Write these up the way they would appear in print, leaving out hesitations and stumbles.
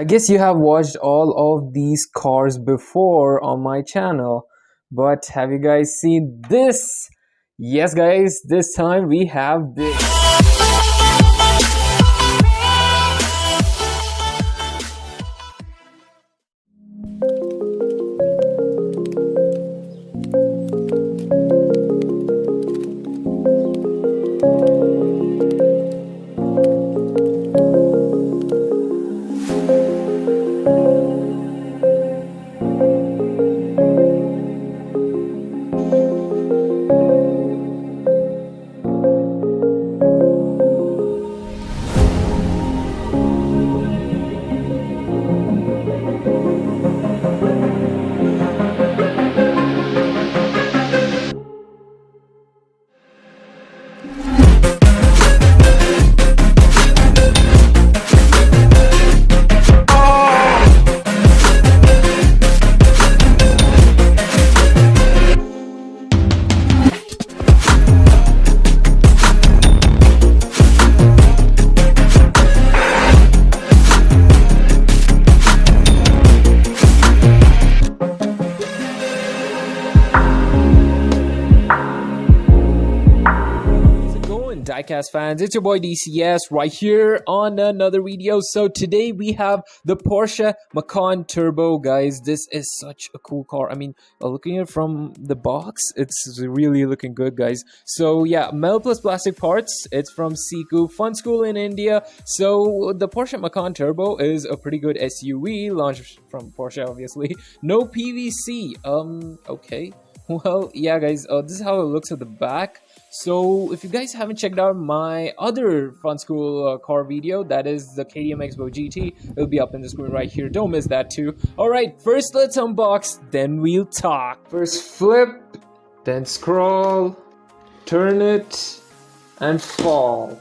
I guess you have watched all of these cars before on my channel, but have you guys seen this? Yes guys, this time we have this. Diecast fans, it's your boy DCS right here on another video. So today we have the Porsche Macan Turbo, guys. This is such a cool car. I mean, looking at it from the box, it's really looking good, guys. So yeah, metal plus plastic parts. It's from SIKU funskool in India. So the Porsche Macan Turbo is a pretty good SUV launched from Porsche, obviously. No PVC. Okay. Well, yeah, guys. This is how it looks at the back. So if you guys haven't checked out my other funskool car video, that is the KTM Expo GT, it'll be up in the screen right here. Don't miss that too. Alright, first let's unbox, then we'll talk. First flip, then scroll, turn it, and fall.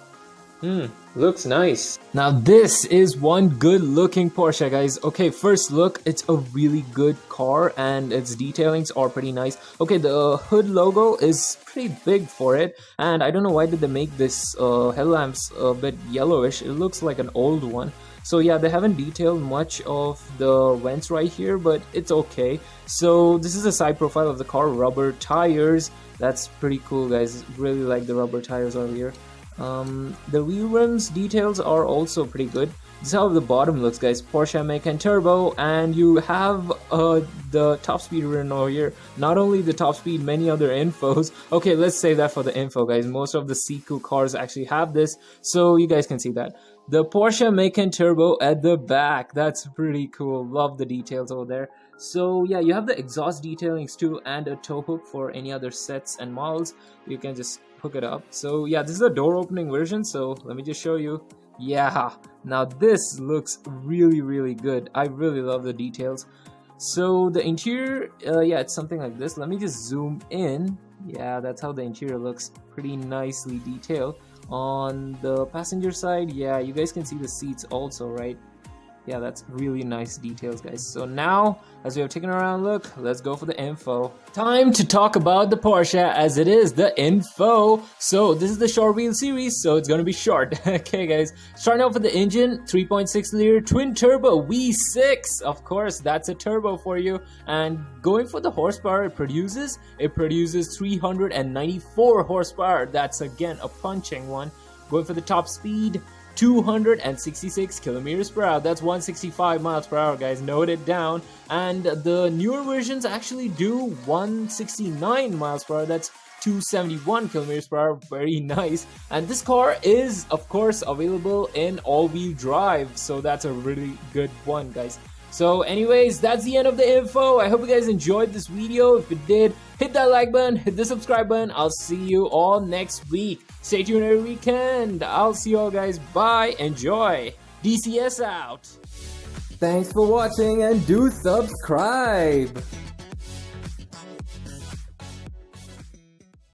Looks nice. Now this is one good looking Porsche, guys. Okay, first look, it's a really good car and its detailings are pretty nice. Okay, the hood logo is pretty big for it, and I don't know why did they make this headlamps a bit yellowish. It looks like an old one. So yeah, they haven't detailed much of the vents right here, but it's okay. So this is the side profile of the car. Rubber tires, that's pretty cool, guys. Really like the rubber tires over here. The wheel rims details are also pretty good. This is how the bottom looks, guys. Porsche Macan Turbo, and you have the top speed written over here. Not only the top speed, many other infos. Okay, let's save that for the info, guys. Most of the SIKU cars actually have this, so you guys can see that. The Porsche Macan Turbo at the back, that's pretty cool. Love the details over there. So yeah, you have the exhaust detailings too, and a tow hook for any other sets and models. You can just hook it up. So yeah, this is a door opening version, so let me just show you. Yeah, now this looks really good. I really love the details. So the interior, yeah, it's something like this. Let me just zoom in. Yeah, that's how the interior looks. Pretty nicely detailed. On the passenger side, yeah, you guys can see the seats also, right? Yeah, that's really nice details, guys. So now, as we have taken a round look, let's go for the info. Time to talk about the Porsche, as it is the info. So this is the short wheel series, so it's gonna be short. Okay, guys. Starting off with the engine, 3.6 liter twin turbo V6. Of course, that's a turbo for you. And going for the horsepower it produces 394 horsepower. That's again a punching one. Going for the top speed, 266 kilometers per hour. That's 165 miles per hour, guys. Note it down. And the newer versions actually do 169 miles per hour. That's 271 kilometers per hour. Very nice. And this car is, of course, available in all-wheel drive, so that's a really good one, guys. So anyways, that's the end of the info. I hope you guys enjoyed this video. If you did, hit that like button, hit the subscribe button. I'll see you all next week. Stay tuned every weekend. I'll see you all, guys. Bye. Enjoy. DCS out. Thanks for watching and do subscribe.